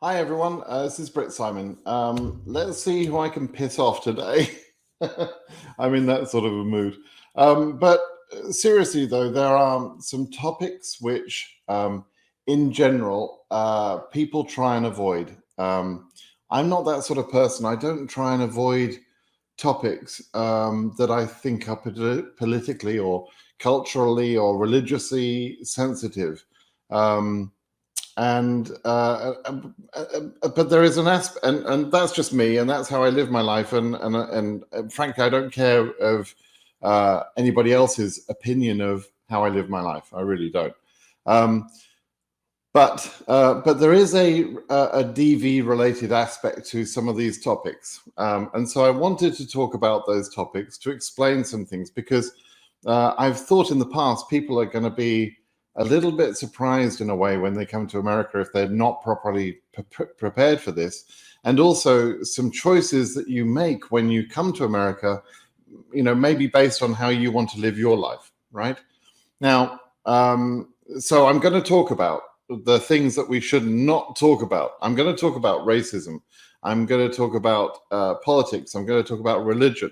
Hi everyone, this is Britt Simon. Let's see who I can piss off today. I'm in that sort of a mood. But seriously though, there are some topics which, in general, people try and avoid. I'm not that sort of person. I don't try and avoid topics that I think are politically or culturally or religiously sensitive. Um, and but there is an aspect, and that's just me, and that's how I live my life, and frankly, I don't care of anybody else's opinion of how I live my life. I really don't. Um, but there is a DV related aspect to some of these topics, and so I wanted to talk about those topics to explain some things because I've thought in the past people are going to be a little bit surprised in a way when they come to America if they're not properly prepared for this. And also some choices that you make when you come to America, maybe based on how you want to live your life, right? Now, so I'm going to talk about the things that we should not talk about. I'm going to talk about racism. I'm going to talk about politics. I'm going to talk about religion.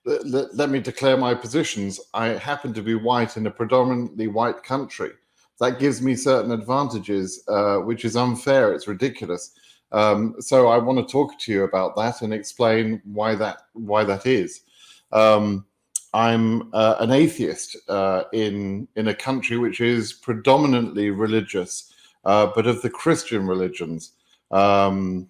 Let me declare my positions. I happen to be white in a predominantly white country. That gives me certain advantages, which is unfair. It's ridiculous. So I want to talk to you about that and explain why that is. I'm an atheist in a country which is predominantly religious, but of the Christian religions. The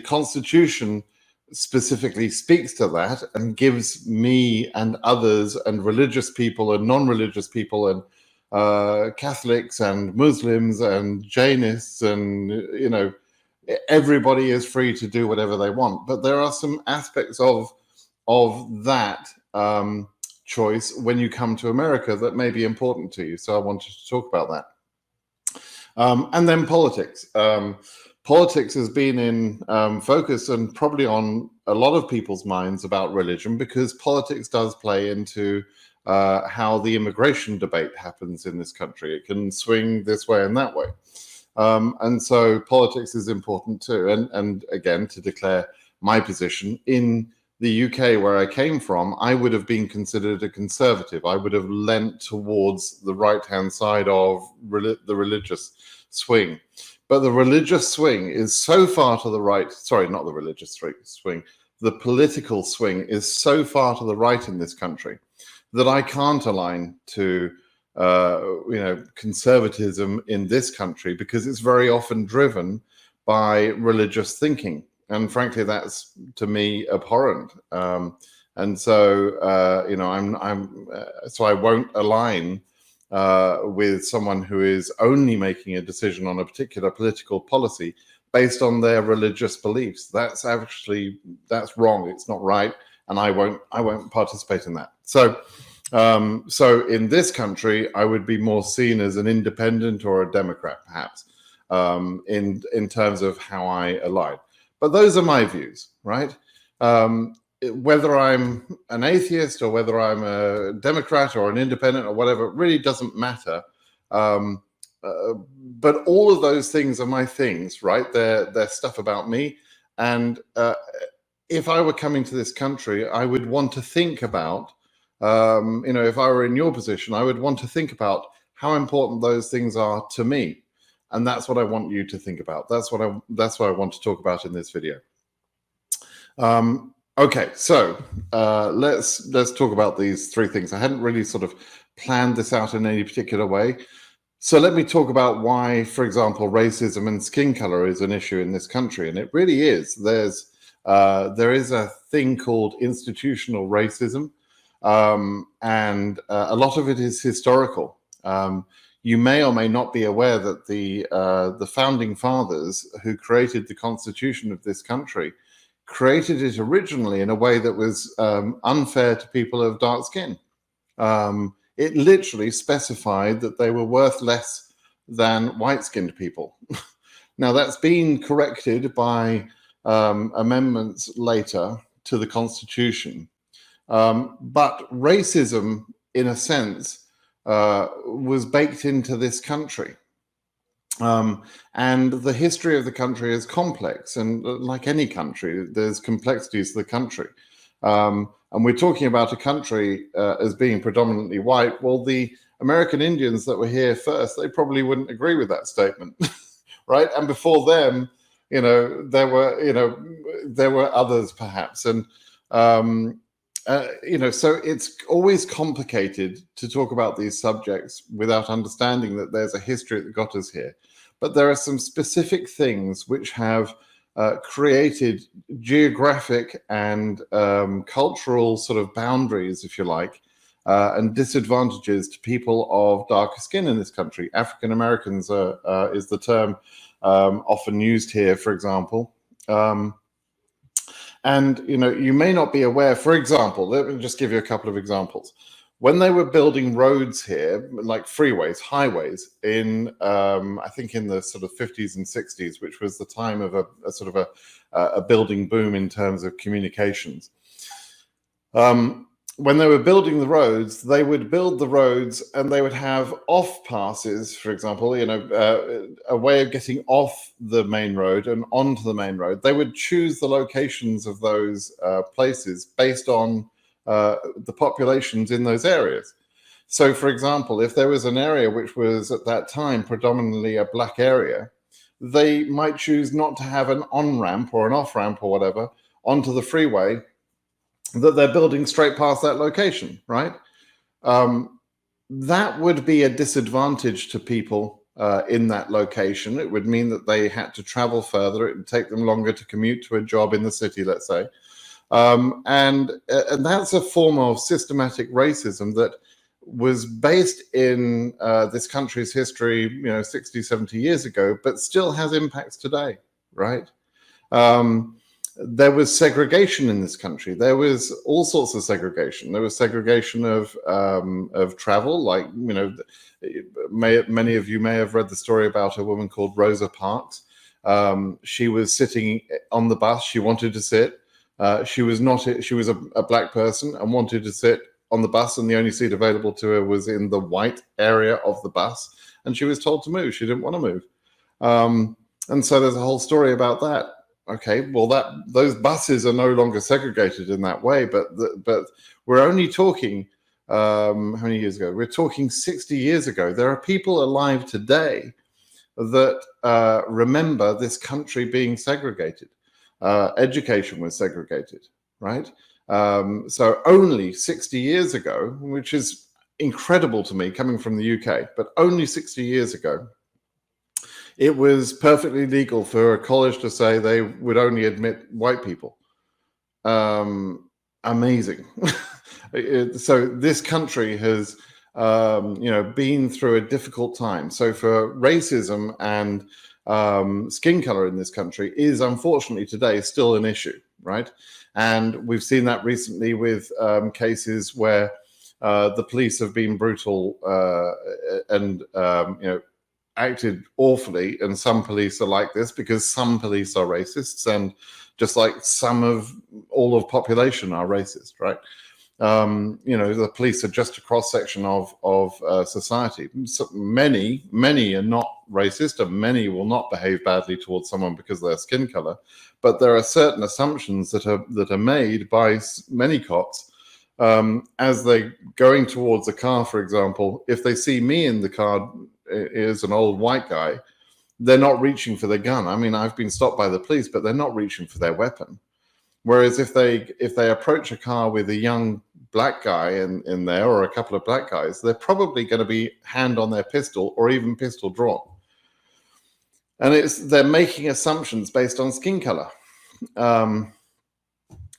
Constitution specifically speaks to that and gives me and others and religious people and non-religious people and Catholics and Muslims and Jainists and everybody is free to do whatever they want. But there are some aspects of that choice when you come to America that may be important to you. So I wanted to talk about that. And then politics. Politics has been in focus and probably on a lot of people's minds about religion because politics does play into how the immigration debate happens in this country. It can swing this way and that way. And so politics is important too. And again, to declare my position, in the UK where I came from, I would have been considered a conservative. I would have leant towards the right-hand side of the religious swing. But the religious swing is so far to the right, sorry, not the religious swing, the political swing is so far to the right in this country that I can't align to conservatism in this country because it's very often driven by religious thinking. And frankly, that's to me abhorrent. And so, so I won't align with someone who is only making a decision on a particular political policy based on their religious beliefs. That's wrong. It's not right, and I won't participate in that. So in this country, I would be more seen as an independent or a Democrat, perhaps, in terms of how I align. But those are my views, right? Whether I'm an atheist or whether I'm a Democrat or an independent or whatever, it really doesn't matter. But all of those things are my things, right? They're stuff about me. And if I were coming to this country, I would want to think about, if I were in your position, I would want to think about how important those things are to me. And that's what I want you to think about. That's what I want to talk about in this video. Okay, so let's talk about these three things. I hadn't really sort of planned this out in any particular way. So let me talk about why, for example, racism and skin color is an issue in this country. And it really is. There is a thing called institutional racism, and a lot of it is historical. You may or may not be aware that the founding fathers who created the Constitution of this country created it originally in a way that was unfair to people of dark skin. It literally specified that they were worth less than white-skinned people. Now, that's been corrected by amendments later to the Constitution. But racism, in a sense, was baked into this country. And the history of the country is complex, and like any country, there's complexities to the country. And we're talking about a country as being predominantly white. Well, the American Indians that were here first, they probably wouldn't agree with that statement, right? And before them, there were others perhaps, and so it's always complicated to talk about these subjects without understanding that there's a history that got us here. But there are some specific things which have created geographic and cultural sort of boundaries, if you like, and disadvantages to people of darker skin in this country. African Americans is the term often used here, for example. And you may not be aware, for example, let me just give you a couple of examples. When they were building roads here, like freeways, highways, in I think in the sort of 50s and 60s, which was the time of a sort of a building boom in terms of communications. When they were building the roads, they would build the roads and they would have off passes, for example, a way of getting off the main road and onto the main road. They would choose the locations of those places based on the populations in those areas. So, for example, if there was an area which was at that time predominantly a black area, they might choose not to have an on-ramp or an off-ramp or whatever onto the freeway that they're building straight past that location, right? That would be a disadvantage to people in that location. It would mean that they had to travel further. It would take them longer to commute to a job in the city, let's say. And that's a form of systematic racism that was based in this country's history, 60, 70 years ago, but still has impacts today, right? There was segregation in this country. There was all sorts of segregation. There was segregation of travel, like, many of you may have read the story about a woman called Rosa Parks. She was sitting on the bus. She wanted to sit. She was a black person and wanted to sit on the bus, and the only seat available to her was in the white area of the bus, and she was told to move. She didn't want to move. And so there's a whole story about that. Okay, well, those buses are no longer segregated in that way, but we're only talking how many years ago? We're talking 60 years ago. There are people alive today that remember this country being segregated. Education was segregated, right? So only 60 years ago, which is incredible to me coming from the UK, but only 60 years ago, it was perfectly legal for a college to say they would only admit white people. Amazing. So this country has, been through a difficult time. So for racism and skin color in this country is unfortunately today still an issue, right? And we've seen that recently with cases where the police have been brutal and acted awfully, and some police are like this because some police are racists, and just like all of population are racist, right? The police are just a cross section of society. So many are not racist, and many will not behave badly towards someone because of their skin color. But there are certain assumptions that are made by many cops as they're going towards a car, for example. If they see me in the car as an old white guy, they're not reaching for their gun. I mean, I've been stopped by the police, but they're not reaching for their weapon. Whereas if they approach a car with a young black guy in there, or a couple of black guys, they're probably going to be hand on their pistol or even pistol drawn. And they're making assumptions based on skin color.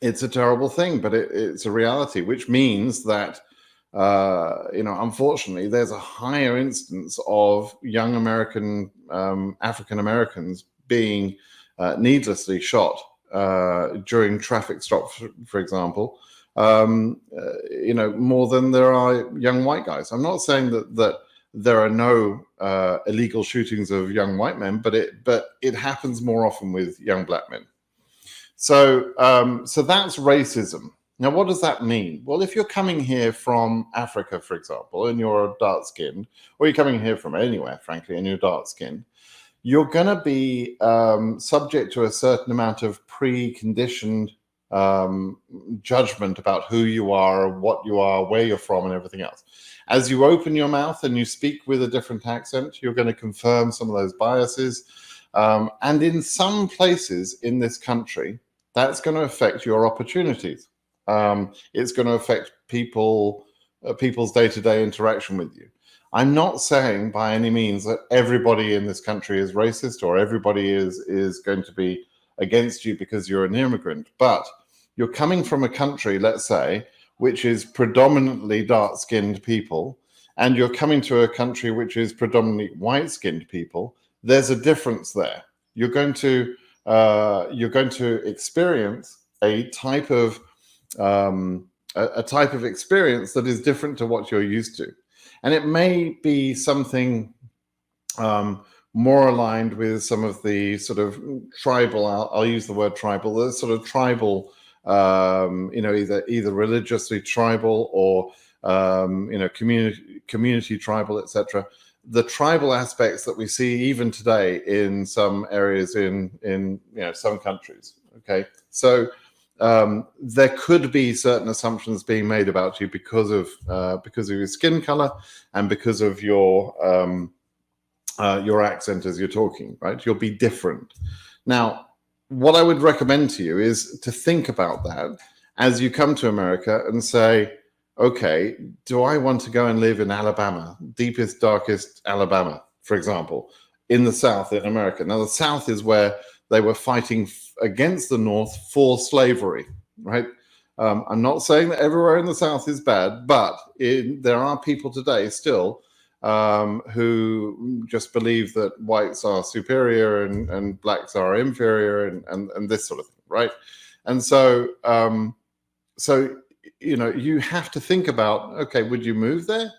It's a terrible thing, but it's a reality, which means that unfortunately, there's a higher instance of young African Americans being needlessly shot during traffic stops, for example, more than there are young white guys. I'm not saying that there are no illegal shootings of young white men, but it happens more often with young black men. So that's racism. Now, what does that mean? Well, if you're coming here from Africa, for example, and you're dark-skinned, or you're coming here from anywhere, frankly, and you're dark-skinned, you're going to be subject to a certain amount of preconditioned judgment about who you are, what you are, where you're from, and everything else. As you open your mouth and you speak with a different accent, you're going to confirm some of those biases. And in some places in this country, that's going to affect your opportunities. It's going to affect people's day-to-day interaction with you. I'm not saying by any means that everybody in this country is racist or everybody is going to be against you because you're an immigrant, but you're coming from a country, let's say, which is predominantly dark-skinned people, and you're coming to a country which is predominantly white-skinned people. There's a difference there. You're going to experience a type of experience that is different to what you're used to. And it may be something more aligned with some of the sort of tribal, I'll use the word tribal, the sort of tribal, either religiously tribal or, community tribal, etc. The tribal aspects that we see even today in some areas in some countries. Okay, so there could be certain assumptions being made about you because of your skin color and because of your accent as you're talking, right? You'll be different. Now, what I would recommend to you is to think about that as you come to America and say, okay, do I want to go and live in Alabama, deepest, darkest Alabama, for example, in the South in America? Now, the South is where they were fighting against the North for slavery, right? I'm not saying that everywhere in the South is bad, but there are people today still who just believe that whites are superior and blacks are inferior and this sort of thing, right? And so, you have to think about, okay, would you move there?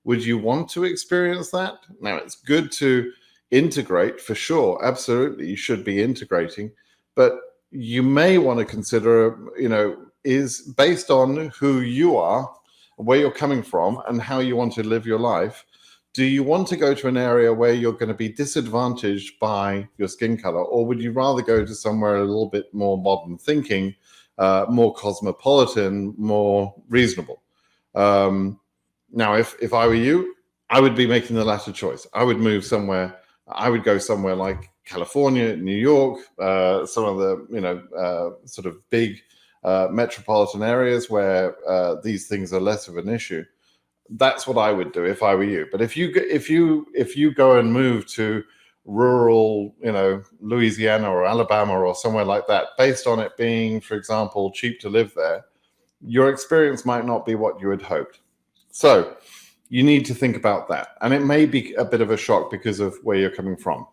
Would you want to experience that? Now, it's good to integrate for sure. Absolutely, you should be integrating, but you may want to consider, is based on who you are, where you're coming from, and how you want to live your life. Do you want to go to an area where you're going to be disadvantaged by your skin color, or would you rather go to somewhere a little bit more modern thinking, more cosmopolitan, more reasonable? Now, if I were you, I would be making the latter choice. I would move somewhere. I would go somewhere like California, New York, some of the sort of big metropolitan areas where these things are less of an issue. That's what I would do if I were you. But if you go and move to rural, Louisiana or Alabama or somewhere like that, based on it being, for example, cheap to live there, your experience might not be what you had hoped. So you need to think about that. And it may be a bit of a shock because of where you're coming from.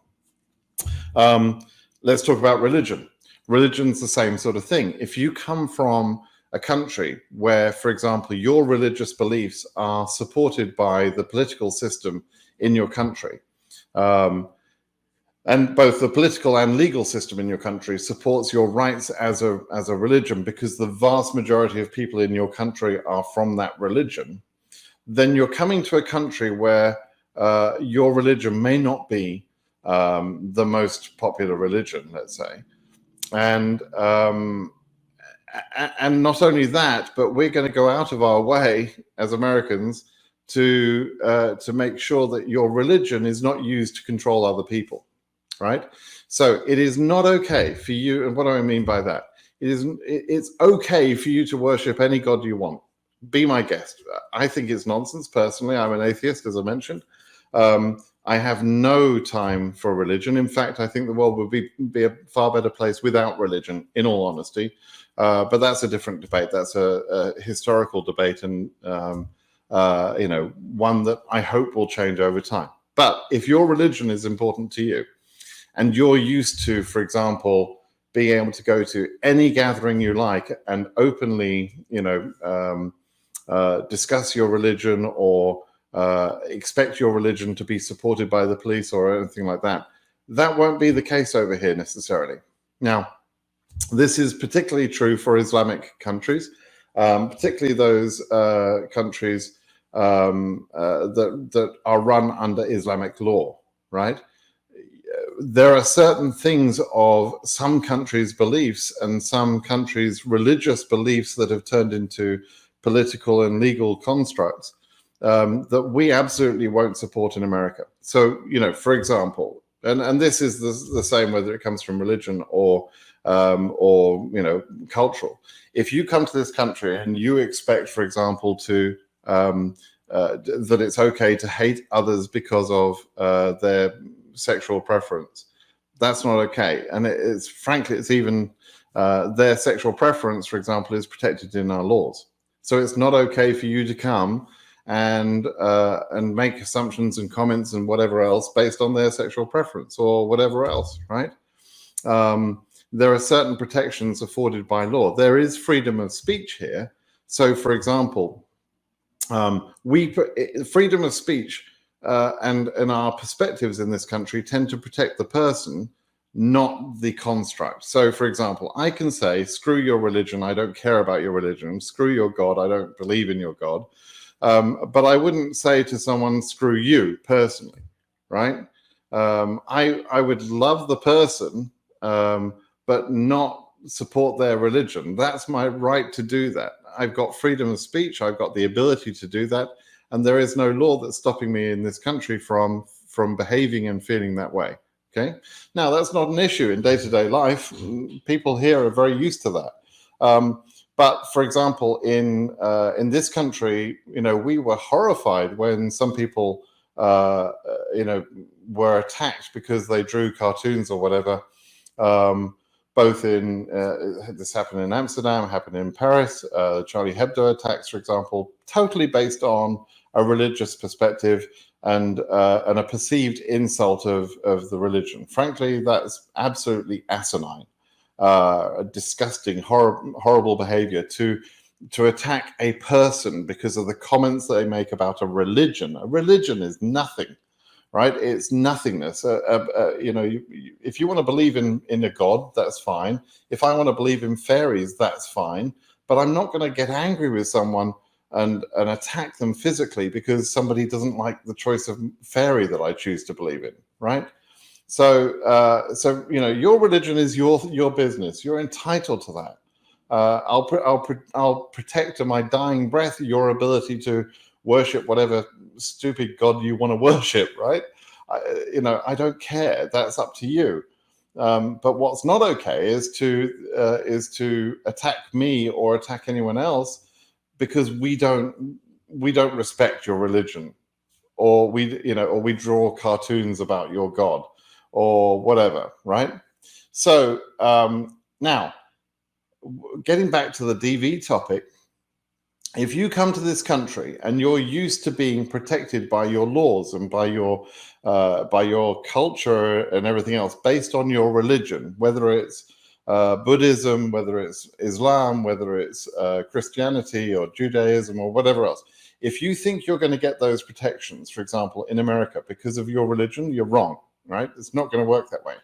Let's talk about religion. Religion's the same sort of thing. If you come from a country where, for example, your religious beliefs are supported by the political system in your country, and both the political and legal system in your country supports your rights as a religion because the vast majority of people in your country are from that religion, then you're coming to a country where your religion may not be the most popular religion, let's say. And not only that, but we're going to go out of our way as Americans to make sure that your religion is not used to control other people, right? So it is not okay for you. And what do I mean by that? It's okay for you to worship any god you want. Be my guest. I think it's nonsense. Personally, I'm an atheist, as I mentioned. I have no time for religion. In fact, I think the world would be a far better place without religion, in all honesty. But that's a different debate. That's a historical debate, and one that I hope will change over time. But if your religion is important to you, and you're used to, for example, being able to go to any gathering you like and openly, discuss your religion or expect your religion to be supported by the police or anything like that, that won't be the case over here necessarily. Now, this is particularly true for Islamic countries. particularly those countries that are run under Islamic law, right? There are certain things of some countries' beliefs and some countries' religious beliefs that have turned into political and legal constructs that we absolutely won't support in America. So, for example, and this is the same whether it comes from religion or cultural. If you come to this country and you expect, for example, that it's okay to hate others because of their sexual preference, that's not okay. And it's even their sexual preference, for example, is protected in our laws. So it's not okay for you to come and make assumptions and comments and whatever else based on their sexual preference or whatever else, right? There are certain protections afforded by law. There is freedom of speech here. So, for example, freedom of speech and our perspectives in this country tend to protect the person, not the construct. So, for example, I can say, screw your religion, I don't care about your religion, screw your God, I don't believe in your God. But I wouldn't say to someone, screw you personally, right? I would love the person, but not support their religion. That's my right to do that. I've got freedom of speech. I've got the ability to do that. And there is no law that's stopping me in this country from behaving and feeling that way. Okay. Now, that's not an issue in day-to-day life. People here are very used to that. But for example, in this country, we were horrified when some people, were attacked because they drew cartoons or whatever. Both in this happened in Amsterdam, happened in Paris, Charlie Hebdo attacks, for example, totally based on a religious perspective and a perceived insult of the religion. Frankly, that's absolutely asinine, disgusting, horrible behavior to attack a person because of the comments they make about a religion. A religion is nothing. Right, it's nothingness. If you want to believe in a god, that's fine. If I want to believe in fairies, that's fine. But I'm not going to get angry with someone and attack them physically because somebody doesn't like the choice of fairy that I choose to believe in. Right. So your religion is your business. You're entitled to that. I'll protect to my dying breath your ability to worship whatever stupid god you want to worship, right? I don't care. That's up to you. But what's not okay is to attack me or attack anyone else because we don't respect your religion, or we draw cartoons about your god or whatever, right? So now, getting back to the DV topic. If you come to this country and you're used to being protected by your laws and by your culture and everything else based on your religion, whether it's Buddhism, whether it's Islam, whether it's Christianity or Judaism or whatever else, if you think you're going to get those protections, for example, in America because of your religion, you're wrong, right? It's not going to work that way.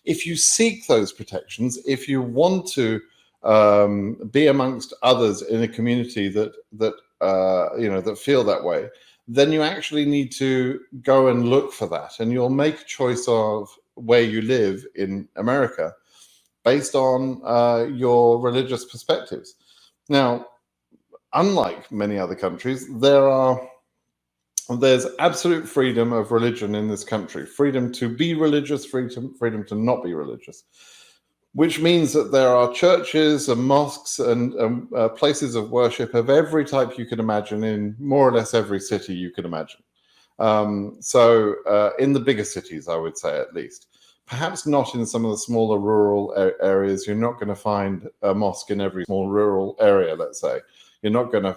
If you seek those protections, if you want to be amongst others in a community that feel that way, then you actually need to go and look for that, and you'll make a choice of where you live in America based on your religious perspectives. Now, unlike many other countries, there's absolute freedom of religion in this country. Freedom to be religious, freedom to not be religious. Which means that there are churches and mosques and places of worship of every type you can imagine in more or less every city you can imagine. So in the bigger cities, I would say, at least. Perhaps not in some of the smaller rural areas. You're not going to find a mosque in every small rural area, let's say. You're not going to,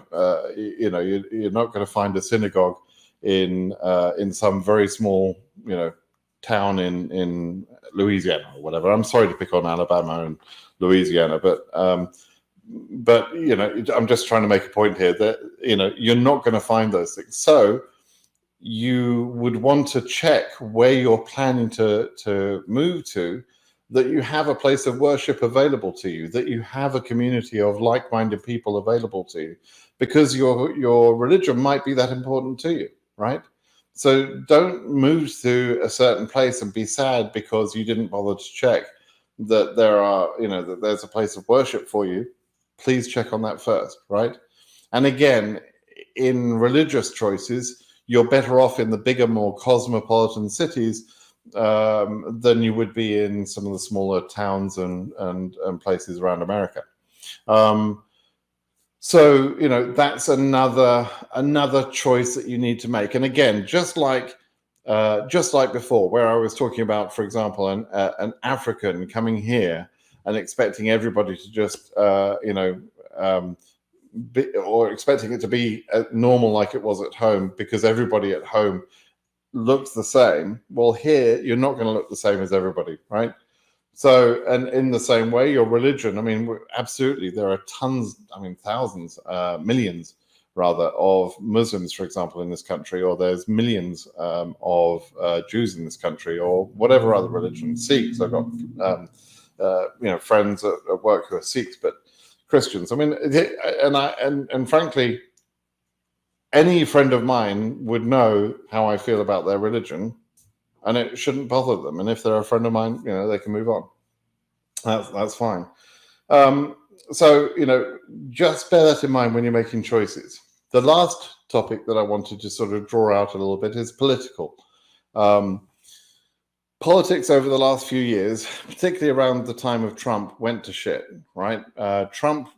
you're not going to find a synagogue in some very small, town in Louisiana or whatever. I'm sorry to pick on Alabama and Louisiana, but I'm just trying to make a point here that you're not going to find those things. So you would want to check where you're planning to move to that you have a place of worship available to you, that you have a community of like-minded people available to you, because your religion might be that important to you, right? So don't move to a certain place and be sad because you didn't bother to check that that there's a place of worship for you. Please check on that first, right? And again, in religious choices, you're better off in the bigger, more cosmopolitan cities than you would be in some of the smaller towns and places around America. So that's another choice that you need to make. And again, just like before, where I was talking about, for example, an African coming here and expecting everybody to just or expecting it to be normal like it was at home because everybody at home looks the same. Well, here you're not going to look the same as everybody, right? So, and in the same way, your religion, I mean, absolutely, there are tons, I mean, thousands, millions rather, of Muslims, for example, in this country, or there's millions of Jews in this country, or whatever other religion. Sikhs, I've got, friends at work who are Sikhs, but Christians. I mean, and frankly, any friend of mine would know how I feel about their religion, and it shouldn't bother them. And if they're a friend of mine, they can move on. That's fine. So just bear that in mind when you're making choices. The last topic that I wanted to sort of draw out a little bit is political. Politics over the last few years, particularly around the time of Trump, went to shit, right? Trump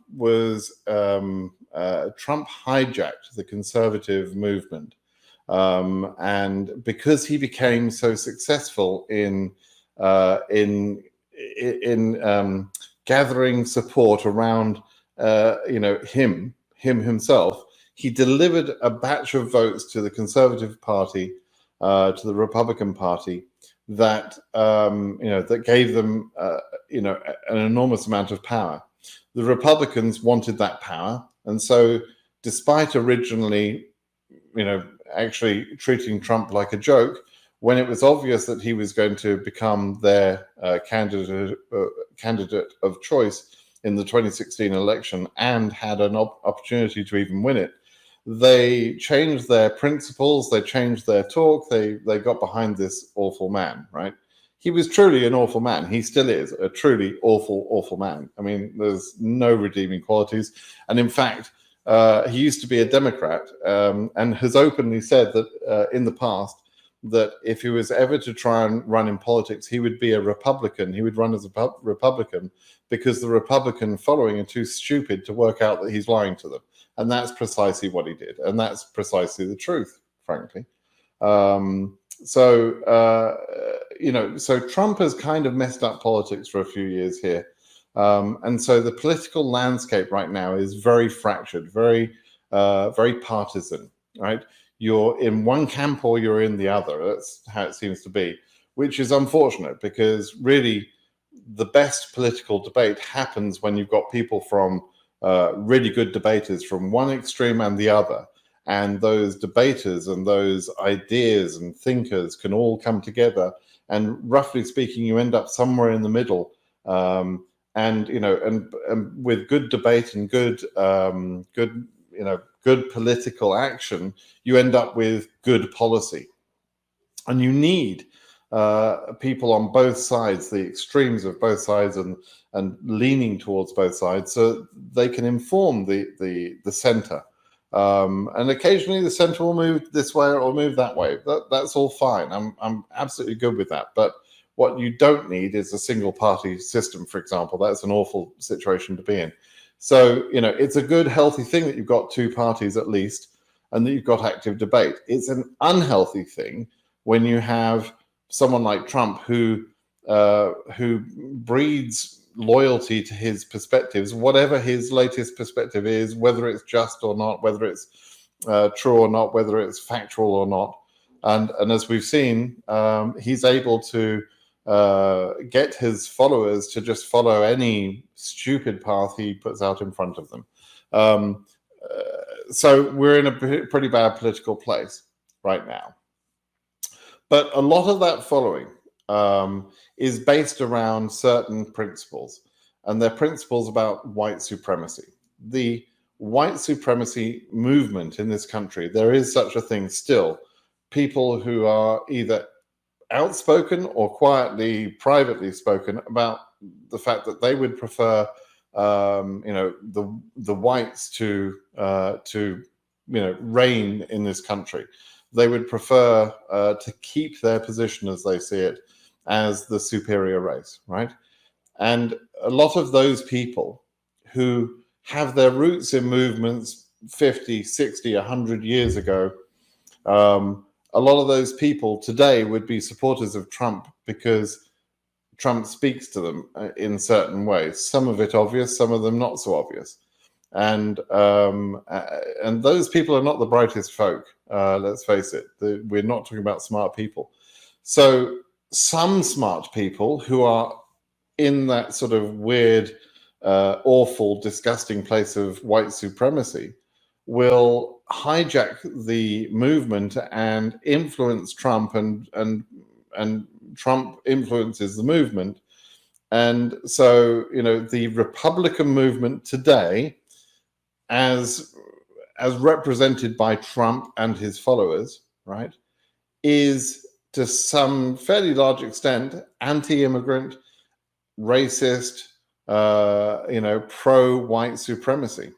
hijacked the conservative movement. And because he became so successful in gathering support around him himself, he delivered a batch of votes to the Conservative Party, to the Republican Party, that that gave them an enormous amount of power. The Republicans wanted that power, and so despite originally actually treating Trump like a joke, when it was obvious that he was going to become their candidate of choice in the 2016 election and had an opportunity to even win it, they changed their principles, they changed their talk, they got behind this awful man, right? He was truly an awful man. He still is a truly awful, awful man. I mean, there's no redeeming qualities. And in fact, he used to be a Democrat and has openly said that in the past that if he was ever to try and run in politics, he would be a Republican. He would run as a Republican because the Republican following are too stupid to work out that he's lying to them. And that's precisely what he did. And that's precisely the truth, frankly. So Trump has kind of messed up politics for a few years here. And so the political landscape right now is very fractured, very partisan, right? You're in one camp or you're in the other. That's how it seems to be, which is unfortunate because really the best political debate happens when you've got people from really good debaters from one extreme and the other. And those debaters and those ideas and thinkers can all come together. And roughly speaking, you end up somewhere in the middle. And with good debate and good political action, you end up with good policy. And you need people on both sides, the extremes of both sides, and leaning towards both sides, so they can inform the center. And occasionally the center will move this way or move that way. That's all fine. I'm absolutely good with that. But what you don't need is a single party system, for example. That's an awful situation to be in. So, it's a good, healthy thing that you've got two parties at least, and that you've got active debate. It's an unhealthy thing when you have someone like Trump who breeds loyalty to his perspectives, whatever his latest perspective is, whether it's just or not, whether it's true or not, whether it's factual or not. And as we've seen, he's able to get his followers to just follow any stupid path he puts out in front of them. So we're in a pretty bad political place right now. But a lot of that following is based around certain principles, and they're principles about white supremacy. The white supremacy movement in this country, there is such a thing still. People who are either outspoken or quietly, privately spoken about the fact that they would prefer, the whites to reign in this country. They would prefer to keep their position, as they see it, as the superior race, right? And a lot of those people who have their roots in movements 50, 60, 100 years ago, a lot of those people today would be supporters of Trump because Trump speaks to them in certain ways. Some of it obvious, some of them not so obvious. And those people are not the brightest folk. Let's face it. We're not talking about smart people. So some smart people who are in that sort of weird, awful, disgusting place of white supremacy will hijack the movement and influence Trump, and Trump influences the movement. And so, the Republican movement today, as represented by Trump and his followers, right, is to some fairly large extent anti-immigrant, racist, pro-white supremacy.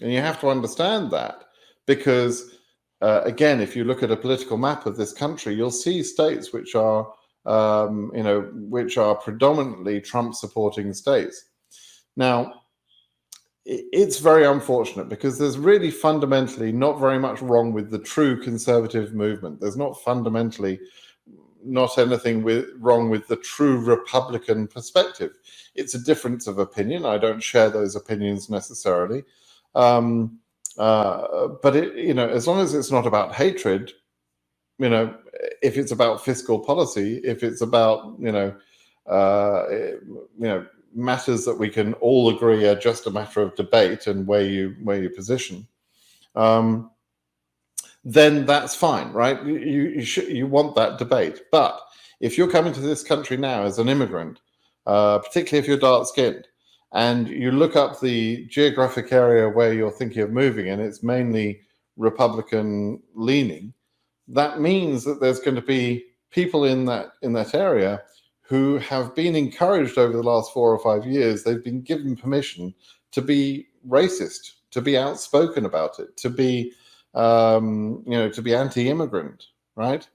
And you have to understand that because, again, if you look at a political map of this country, you'll see states which are, which are predominantly Trump-supporting states. Now, it's very unfortunate because there's really fundamentally not very much wrong with the true conservative movement. There's not fundamentally not anything wrong with the true Republican perspective. It's a difference of opinion. I don't share those opinions necessarily. But as long as it's not about hatred, if it's about fiscal policy, if it's about matters that we can all agree are just a matter of debate and where you position, then that's fine, right? You want that debate. But if you're coming to this country now as an immigrant, particularly if you're dark-skinned, and you look up the geographic area where you're thinking of moving, and it's mainly Republican leaning, that means that there's going to be people in that area who have been encouraged over the last 4 or 5 years. They've been given permission to be racist, to be outspoken about it, to be to be anti-immigrant, right?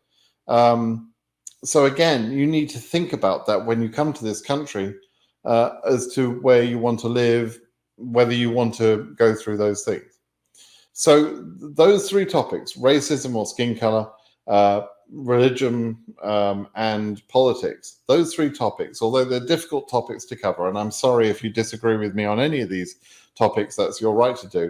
So again, you need to think about that when you come to this country, as to where you want to live, whether you want to go through those things. So those 3 topics, racism or skin color, religion, and politics, those 3 topics, although they're difficult topics to cover, and I'm sorry if you disagree with me on any of these topics, that's your right to do.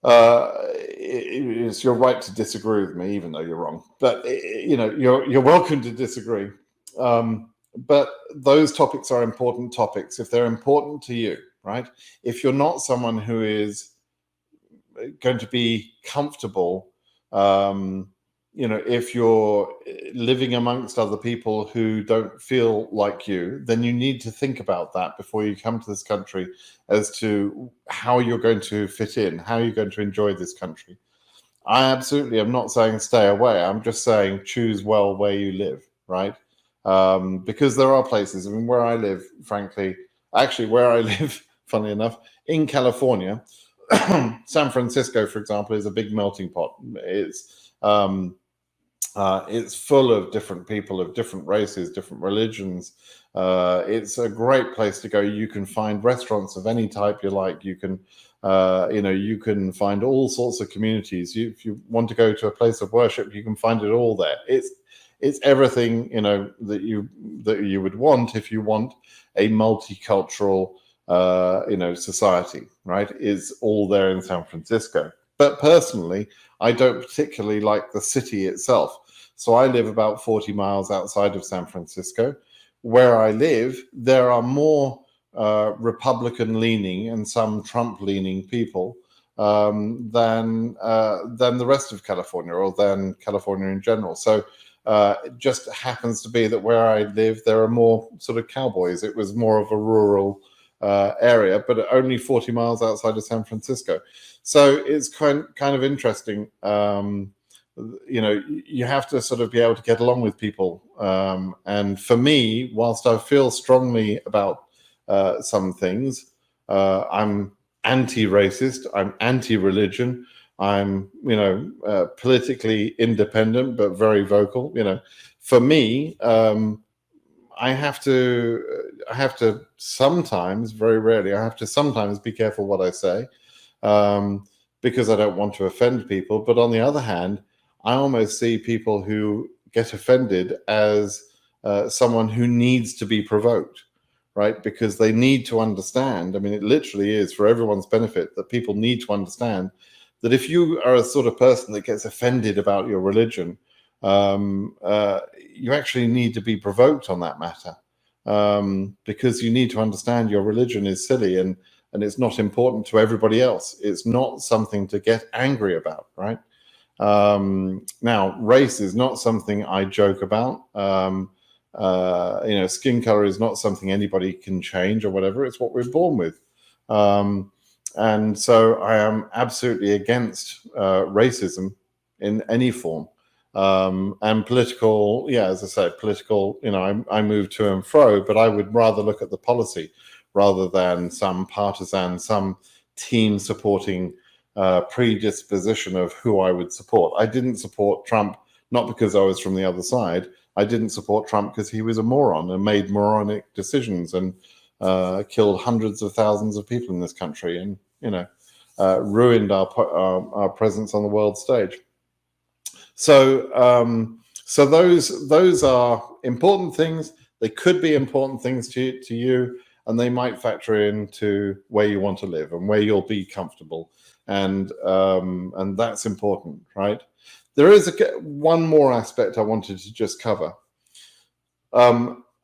It's your right to disagree with me, even though you're wrong. But you're welcome to disagree. But those topics are important topics if they're important to you, right? If you're not someone who is going to be comfortable, if you're living amongst other people who don't feel like you, then you need to think about that before you come to this country as to how you're going to fit in, how you're going to enjoy this country. I absolutely am not saying stay away. I'm just saying choose well where you live, right? Because there are places, where I live, frankly, where I live, funnily enough, in California, San Francisco, for example, is a big melting pot. It's full of different people of different races, different religions. It's a great place to go. You can find restaurants of any type you like. You can, you can find all sorts of communities. If you want to go to a place of worship, you can find it all there. It's everything that you would want if you want a multicultural society, right? Is all there in San Francisco. But personally, I don't particularly like the city itself. So I live about 40 miles outside of San Francisco. Where I live, there are more Republican leaning and some Trump leaning people than the rest of California, or than California in general. So It just happens to be that where I live, there are more sort of cowboys. It was more of a rural area, but only 40 miles outside of San Francisco. So it's kind of interesting. You have to sort of be able to get along with people. And for me, whilst I feel strongly about some things, I'm anti-racist, I'm anti-religion, I'm, politically independent, but very vocal. For me, I have to sometimes, very rarely, I have to sometimes be careful what I say, because I don't want to offend people. But on the other hand, I almost see people who get offended as someone who needs to be provoked, right? Because they need to understand. I mean, it literally is for everyone's benefit that people need to understand that if you are a sort of person that gets offended about your religion, you actually need to be provoked on that matter, because you need to understand your religion is silly and it's not important to everybody else. It's not something to get angry about, right? Now, race is not something I joke about. Skin color is not something anybody can change or whatever. It's what we're born with. And so I am absolutely against racism in any form. And political, as I said, political, I move to and fro, but I would rather look at the policy rather than some partisan, some team supporting predisposition of who I would support. I didn't support Trump, not because I was from the other side. I didn't support Trump because he was a moron and made moronic decisions and killed hundreds of thousands of people in this country and, ruined our presence on the world stage. So those are important things. They could be important things to you, and they might factor into where you want to live and where you'll be comfortable, and that's important, right? There is one more aspect I wanted to just cover.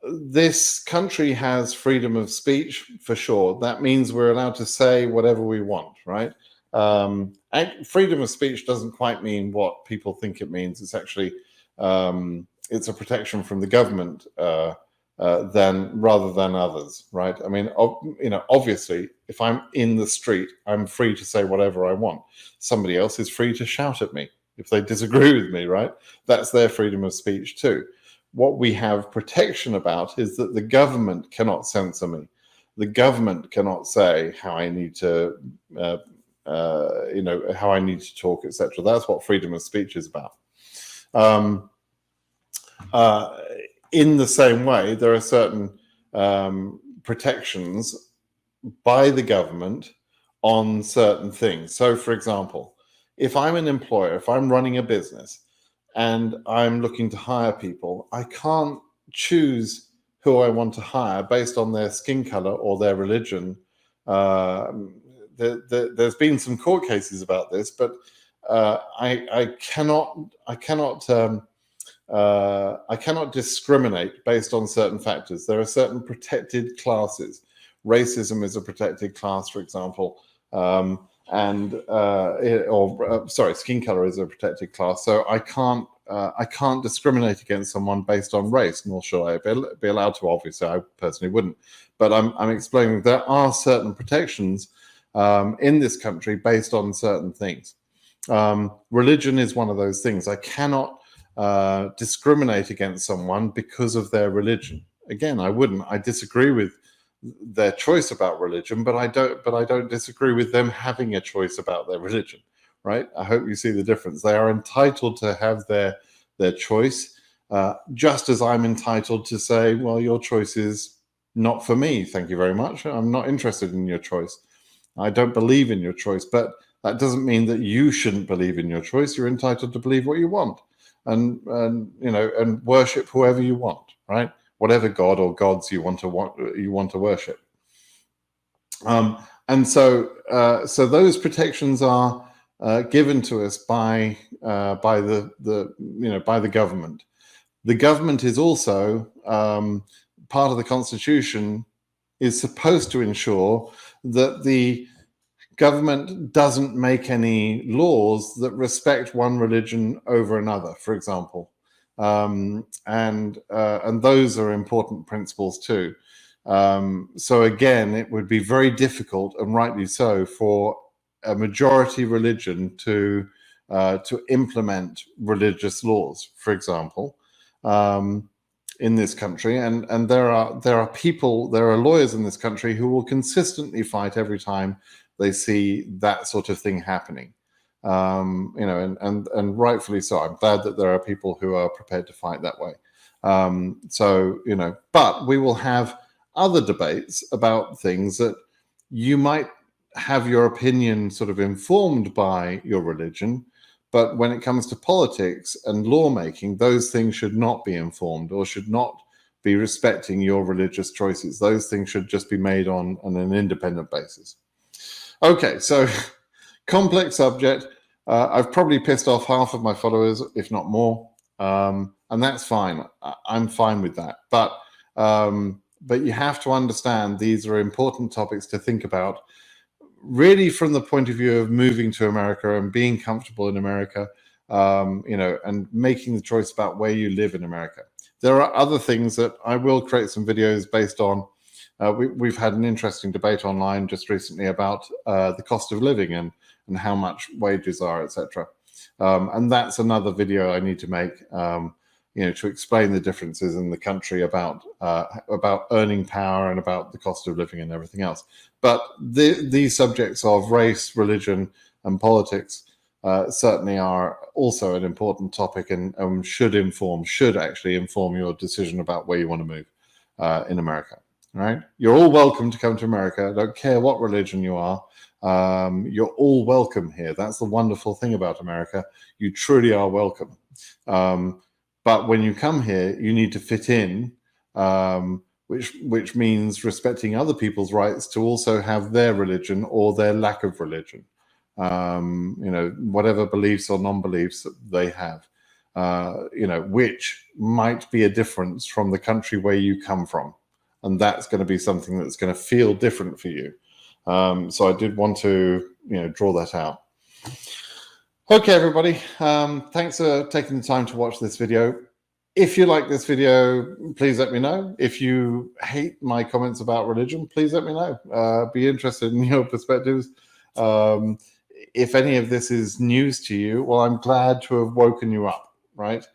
This country has freedom of speech, for sure. That means we're allowed to say whatever we want, right? And freedom of speech doesn't quite mean what people think it means. It's actually it's a protection from the government rather than others, right? I mean, obviously, if I'm in the street, I'm free to say whatever I want. Somebody else is free to shout at me if they disagree with me, right? That's their freedom of speech too. What we have protection about is that the government cannot censor me. The government cannot say how I need to, how I need to talk, etc. That's what freedom of speech is about. In the same way, there are certain protections by the government on certain things. So, for example, if I'm an employer, if I'm running a business and I'm looking to hire people, I can't choose who I want to hire based on their skin color or their religion. There's been some court cases about this, but I cannot discriminate based on certain factors. There are certain protected classes. Racism is a protected class, for example, skin color is a protected class. So I can't discriminate against someone based on race, nor should I be allowed to. Obviously, I personally wouldn't. But I'm explaining there are certain protections in this country based on certain things. Religion is one of those things. I cannot discriminate against someone because of their religion. Again, I wouldn't. I disagree with their choice about religion, but I don't disagree with them having a choice about their religion, right? I hope you see the difference. They are entitled to have their choice, just as I'm entitled to say, well, your choice is not for me. Thank you very much. I'm not interested in your choice. I don't believe in your choice, but that doesn't mean that you shouldn't believe in your choice. You're entitled to believe what you want and worship whoever you want, right? Whatever god or gods you want to worship. And so those protections are given to us by the government. The government is also part of the Constitution is supposed to ensure that the government doesn't make any laws that respect one religion over another, for example. and those are important principles too. So again, it would be very difficult, and rightly so, for a majority religion to implement religious laws, for example, in this country. And there are lawyers in this country who will consistently fight every time they see that sort of thing happening. And rightfully so. I'm glad that there are people who are prepared to fight that way. But we will have other debates about things that you might have your opinion sort of informed by your religion, but when it comes to politics and lawmaking, those things should not be informed or should not be respecting your religious choices. Those things should just be made on an independent basis. Okay, so complex subject. I've probably pissed off half of my followers, if not more, and that's fine. I'm fine with that. But you have to understand these are important topics to think about, really from the point of view of moving to America and being comfortable in America, and making the choice about where you live in America. There are other things that I will create some videos based on. We've had an interesting debate online just recently about the cost of living and how much wages are, etc. And that's another video I need to make, to explain the differences in the country about earning power and about the cost of living and everything else. But these subjects of race, religion, and politics certainly are also an important topic and should actually inform your decision about where you want to move in America. All right, you're all welcome to come to America. I don't care what religion you are. You're all welcome here. That's the wonderful thing about America. You truly are welcome. But when you come here, you need to fit in, which means respecting other people's rights to also have their religion or their lack of religion. Whatever beliefs or non-beliefs that they have, which might be a difference from the country where you come from. And that's going to be something that's going to feel different for you. So I did want to, draw that out. Okay, everybody. Thanks for taking the time to watch this video. If you like this video, please let me know. If you hate my comments about religion, please let me know. Be interested in your perspectives. If any of this is news to you, well, I'm glad to have woken you up, right?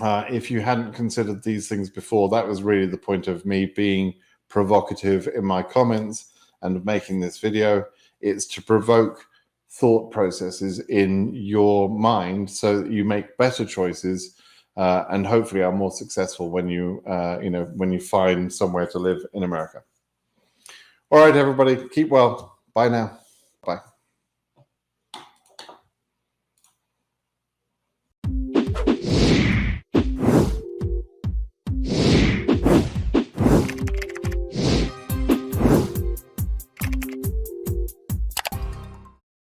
If you hadn't considered these things before, that was really the point of me being provocative in my comments and making this video. It's to provoke thought processes in your mind so that you make better choices and hopefully are more successful when you find somewhere to live in America. All right, everybody, keep well. Bye now.